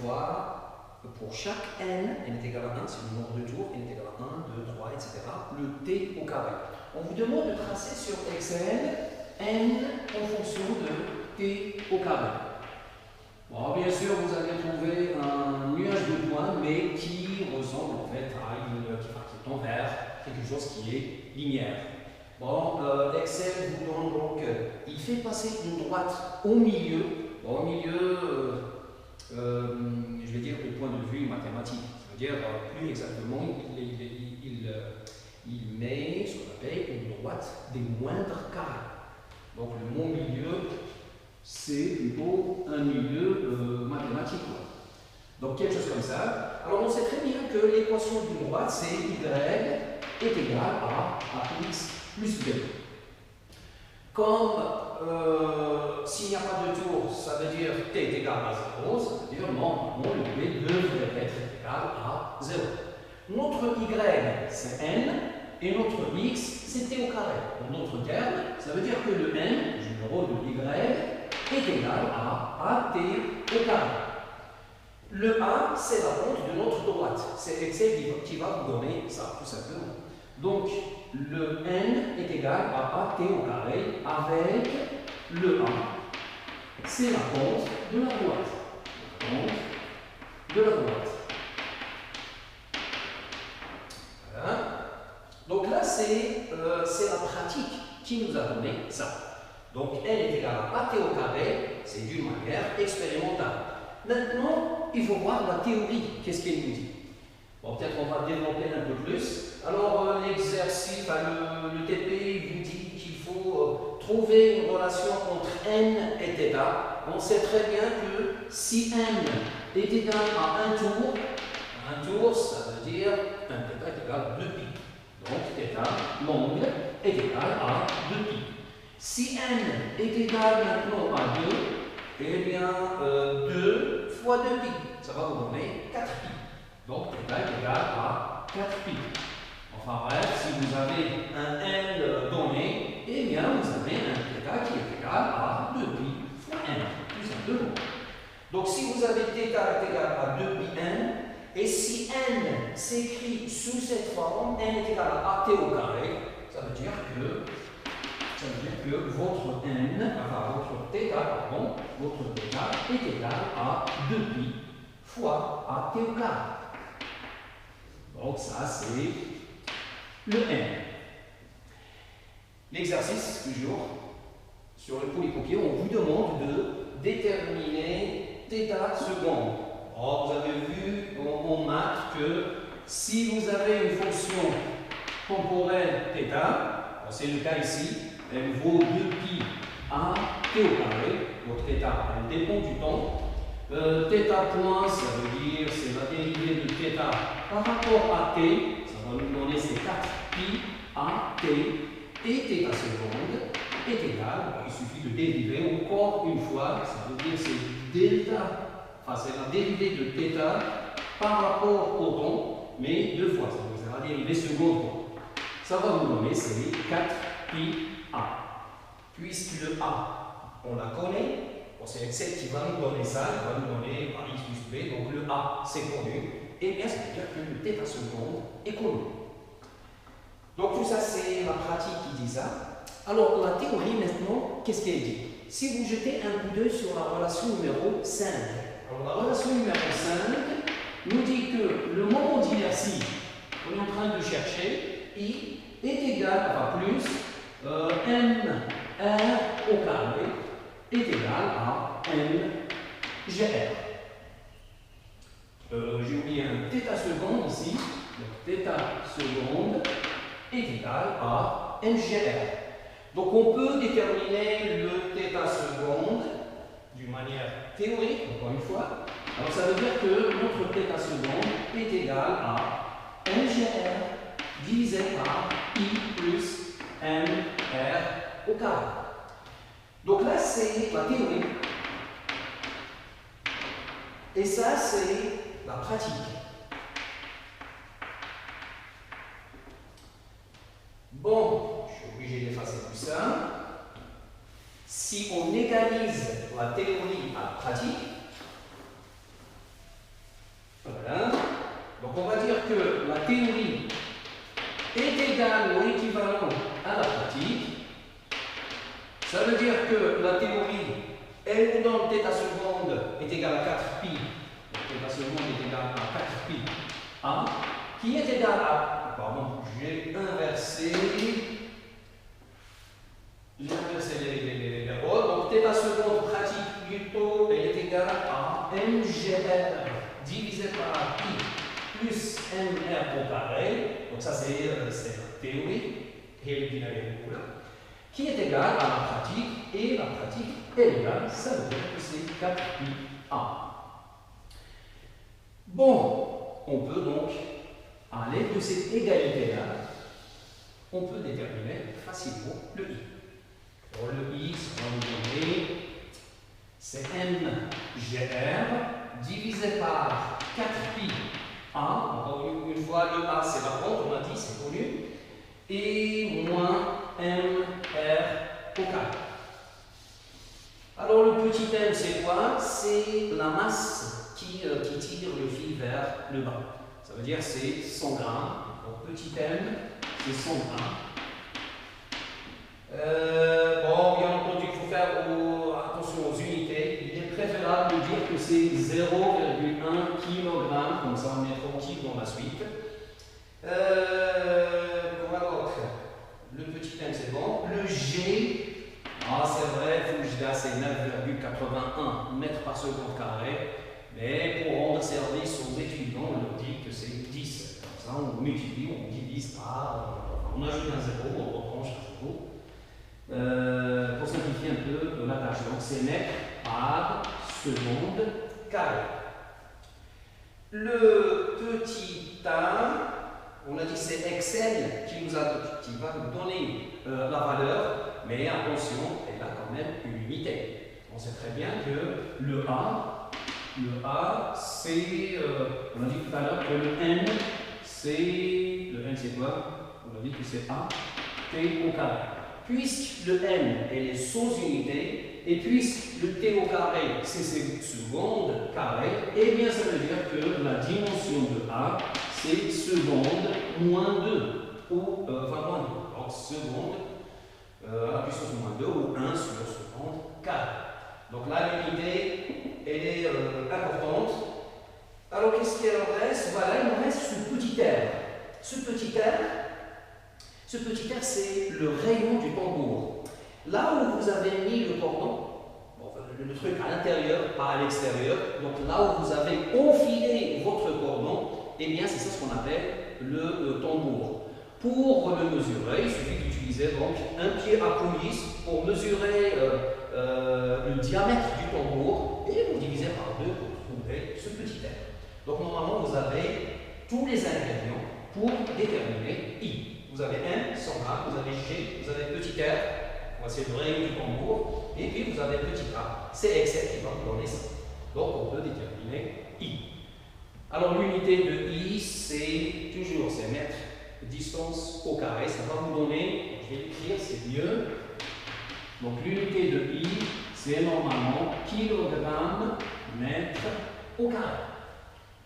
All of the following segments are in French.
fois, pour chaque n est égal à 1, c'est le nombre de tours, n est égal à 1, 2, 3, etc., le t au carré. On vous demande de tracer sur Excel n en fonction de t au carré. Bon, bien sûr, vous allez trouver un nuage de points, mais qui ressemble en fait à qui tend vers quelque chose qui est linéaire. Bon, Excel vous donne donc, il fait passer une droite au milieu. Bon, au milieu, je vais dire au point de vue mathématique. Ça veut dire, plus exactement, il met ce qu'on appelle une droite des moindres carrés. Donc le mot milieu, c'est plutôt un milieu mathématique. Donc quelque chose comme ça. Alors on sait très bien que l'équation d'une droite, c'est y est égal à x plus b. Comme s'il n'y a pas de tour, ça veut dire t est égal à 0, ça veut dire normalement le b devrait être égal à 0. Notre y, c'est n, et notre x, c'est t au carré. En d'autres termes, ça veut dire que le n, le numéro de y, est égal à t au carré. Le a, c'est la pente de notre droite. C'est Excel qui va vous donner ça, tout simplement. Donc, le n est égal à t au carré avec le a. C'est la pente de la droite. La pente de la droite. Voilà. Donc là, c'est la pratique qui nous a donné ça. Donc, n est égal à t au carré, c'est d'une manière expérimentale. Maintenant, il faut voir la théorie. Qu'est-ce qu'elle nous dit? Bon, peut-être on va développer un peu plus. Alors, l'exercice, le TP vous dit qu'il faut trouver une relation entre n et θ. On sait très bien que si n est égal à un tour, ça veut dire un θ est égal à 2π. Donc, θ longue est égal à 2π. Si n est égal maintenant à 2, eh bien, 2 fois 2π, ça va vous donner 4π. Donc, θ est égal à 4π. Enfin bref, si vous avez un n donné, eh bien, vous avez un θ qui est égal à 2π fois n, tout simplement. Donc, si vous avez θ est égal à 2πn, et si n s'écrit sous cette forme, n est égal à t au carré, ça veut dire que votre n, enfin votre θ, pardon, votre θ est égal à 2π fois at au carré. Donc ça c'est le n. L'exercice, toujours, sur le polycopier, on vous demande de déterminer θ seconde. Or, vous avez vu en maths que si vous avez une fonction temporelle θ, c'est le cas ici, elle vaut 2π à t au carré, donc θ, elle dépend du temps. θ point, ça veut dire c'est la dérivée de θ par rapport à t, ça va nous donner ces 4π à t, et θ seconde est égal, il suffit de dériver encore une fois, ça veut dire c'est delta, enfin c'est la dérivée de θ par rapport au temps, mais deux fois, c'est la dérivée seconde. Ça va vous donner c'est 4π a. Puisque le a, on la connaît, bon, c'est Excel qui va nous donner ça, il va nous donner x plus b, donc le a c'est connu, et bien ça veut dire que le θ seconde est connu. Donc tout ça c'est la pratique qui dit ça. Alors la théorie maintenant, qu'est-ce qu'elle dit? Si vous jetez un coup d'œil sur la relation numéro 5, alors la relation numéro 5 nous dit que le moment d'inertie qu'on est en train de chercher, I est égal à plus n r au carré est égal à n gr. J'ai oublié un θ seconde ici, donc θ seconde est égal à n gr. Donc on peut déterminer le θ seconde d'une manière théorique, encore une fois. Alors ça veut dire que notre θ seconde est égal à n gr divisé par I plus n r au carré. Donc là c'est la théorie. Et ça c'est la pratique. Bon, je suis obligé d'effacer tout ça. Si on égalise la théorie à la pratique, on va dire que la théorie est égale ou équivalente à la pratique. Ça veut dire que la théorie, elle nous donne θ seconde est égal à 4 pi. Donc θ seconde est égal à 4 pi A, qui est égal à, pardon, j'ai inversé les rôles. Donc θ seconde pratique plutôt, elle est égale à mgr divisé par pi plus mr au carré. Donc ça c'est la théorie, qui est égale à la pratique, et la pratique est égale, ça veut dire que c'est 4 pi A. Bon, on peut donc, à l'aide de cette égalité-là, on peut déterminer facilement le I. Alors le I, ça va nous donner, c'est mgr divisé par 4 pi A. Une fois le A, c'est la honte, on a dit, c'est connu, et moins mr au carré. Alors le petit m, c'est quoi? C'est la masse qui tire le fil vers le bas. Ça veut dire c'est 100 grammes. Donc petit m, c'est 100 grammes. Bon, bien entendu, il faut faire attention aux unités. Il est préférable de dire que c'est 0,1 kg, comme ça on est tranquille dans la suite. Le petit m, c'est bon. Le G, c'est vrai, il faut que je dise c'est 9,81 mètres par seconde carré. Mais pour rendre service aux étudiants, on leur dit que c'est 10. Comme ça, on multiplie, on divise par, on ajoute un 0, on retranche un 0. Pour simplifier un peu la tâche, donc c'est mètres par seconde carré. Le petit a, on a dit c'est Excel qui va nous donner la valeur, mais attention, elle a quand même une unité. On sait très bien que le A, c'est, on a dit tout à l'heure que le N, c'est quoi? On a dit que c'est A, T au carré. Puisque le N, elle est sans unité, et puisque le T au carré, c'est seconde carré, eh bien ça veut dire que la dimension de A, c'est seconde moins 2, ou, enfin moins 2. Donc seconde à la puissance moins 2, ou 1 sur seconde carré. Donc là, l'unité, elle est importante. Alors, qu'est-ce qu'il en reste? Voilà, il nous reste ce petit R. Ce petit R, c'est le rayon du tambour. Là où vous avez mis le cordon, le truc à l'intérieur, pas à l'extérieur, donc là où vous avez enfilé votre cordon, eh bien, c'est ça ce qu'on appelle le tambour. Pour le mesurer, il suffit d'utiliser donc un pied à coulisse pour mesurer le diamètre du tambour et vous divisez par 2 pour trouver ce petit R. Donc normalement vous avez tous les ingrédients pour déterminer I. Vous avez M, 100 grammes, vous avez G, vous avez petit R, voici le rayon du tambour, et puis vous avez petit A, c'est Excel qui va vous donner ça. Donc on peut déterminer I. Alors l'unité de I, c'est toujours ces mètres distance au carré, ça va vous donner, je vais l'écrire, c'est mieux. Donc l'unité de I, c'est normalement kilogramme mètre au carré.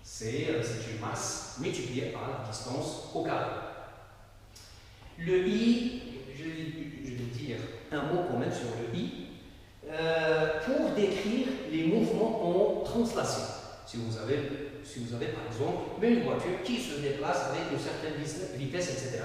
C'est une masse multipliée par la distance au carré. Le I, je vais dire un mot quand même sur le I, pour décrire les mouvements en translation. Si vous avez par exemple une voiture qui se déplace avec une certaine vitesse, etc.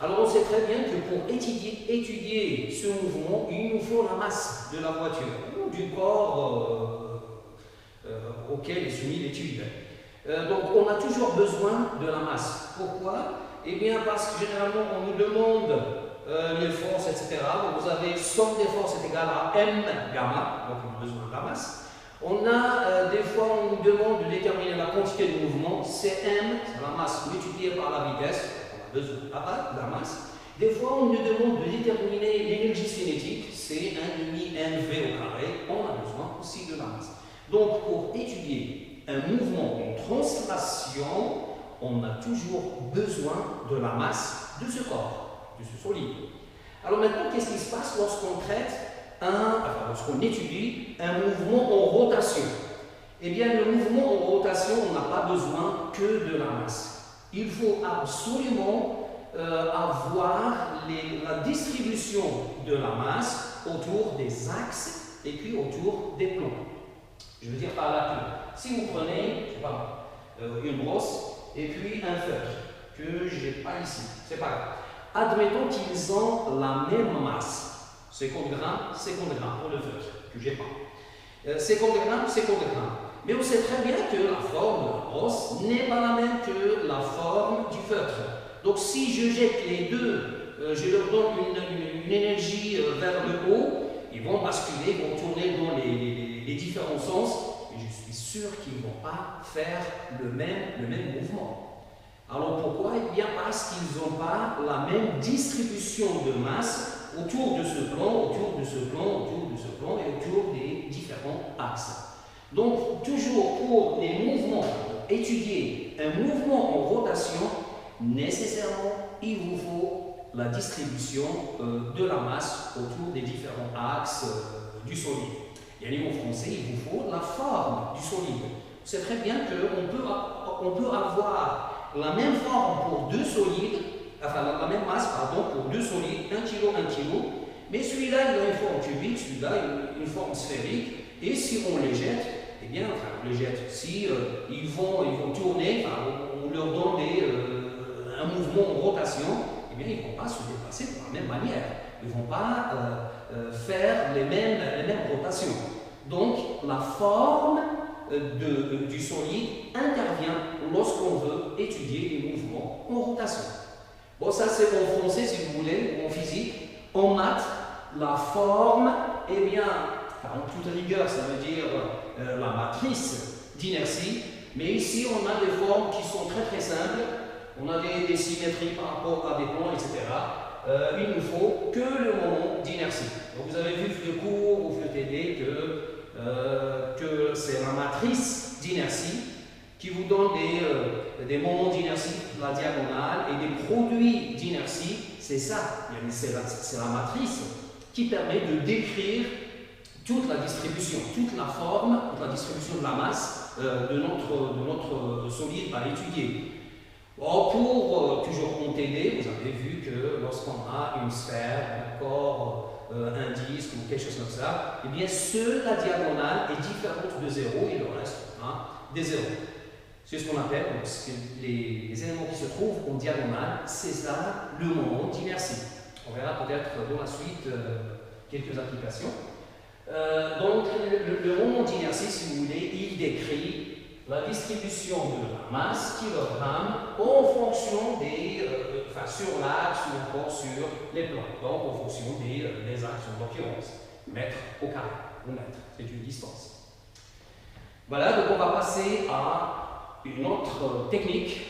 Alors on sait très bien que pour étudier ce mouvement, il nous faut la masse de la voiture ou du corps auquel est soumis l'étude. Donc on a toujours besoin de la masse. Pourquoi? Eh bien parce que généralement on nous demande les forces, etc. Donc vous avez somme des forces est égale à m gamma, donc on a besoin de la masse. On a des fois on nous demande de déterminer la quantité de mouvement, Cm, c'est la masse multipliée par la vitesse, on a besoin de la masse. Des fois on nous demande de déterminer l'énergie cinétique, c'est 1,5 mv au carré, on a besoin aussi de la masse. Donc pour étudier un mouvement en translation, on a toujours besoin de la masse de ce corps, de ce solide. Alors maintenant, qu'est-ce qui se passe lorsqu'on traite lorsqu'on étudie un mouvement en rotation? Eh bien, le mouvement en rotation, on n'a pas besoin que de la masse. Il faut absolument avoir la distribution de la masse autour des axes et puis autour des plans. Je veux dire par là que si vous prenez, je sais pas, une brosse et puis un feutre que je n'ai pas ici, c'est pas grave. Admettons qu'ils ont la même masse, 50 grammes pour le feutre que je n'ai pas. 50 grammes. Mais on sait très bien que la forme de la brosse n'est pas la même que la forme du feutre. Donc si je jette les deux, je leur donne une énergie vers le haut, ils vont basculer, vont tourner dans les différents sens, et je suis sûr qu'ils ne vont pas faire le même mouvement. Alors pourquoi? Eh bien parce qu'ils n'ont pas la même distribution de masse autour de ce plan, autour de ce plan, autour de ce plan et autour des différents axes. Donc toujours pour les mouvements, étudier un mouvement en rotation, nécessairement il vous faut la distribution de la masse autour des différents axes du solide. Et à niveau français, il vous faut la forme du solide. C'est très bien qu'on peut avoir la même forme pour deux solides, enfin la même masse pardon, pour deux solides, 1 kg, mais celui-là il a une forme cubique, celui-là une forme sphérique, et si on les jette, eh bien, enfin on les jette, si ils vont tourner, enfin, on leur donne un mouvement en rotation, eh bien ils ne vont pas se déplacer de la même manière, ils ne vont pas faire les mêmes rotations. Donc la forme du solide intervient lorsqu'on veut étudier les mouvements en rotation. Bon, ça c'est en français si vous voulez, ou en physique. En maths, la forme, eh bien, en toute rigueur, ça veut dire la matrice d'inertie, mais ici on a des formes qui sont très simples, on a des symétries par rapport à des plans, etc. Il ne faut que le moment d'inertie. Donc vous avez vu le cours ou le TD que c'est la matrice d'inertie qui vous donne des moments d'inertie, la diagonale, et des produits d'inertie, c'est ça, c'est la matrice qui permet de décrire toute la distribution, toute la forme, toute la distribution de la masse de notre solide à étudier. Or, pour toujours en TD, vous avez vu que lorsqu'on a une sphère, encore un disque ou quelque chose comme ça, eh bien seule la diagonale est différente de 0 et le reste des zéros. C'est ce qu'on appelle les éléments qui se trouvent en diagonale, c'est ça le moment d'inertie. On verra peut-être dans la suite quelques applications. Donc le moment d'inertie, si vous voulez, il décrit la distribution de la masse kilogramme en fonction sur l'axe ou encore sur les plans, donc en fonction des axes en l'occurrence, mètre au carré, ou mètre, c'est une distance. Voilà, donc on va passer à une autre technique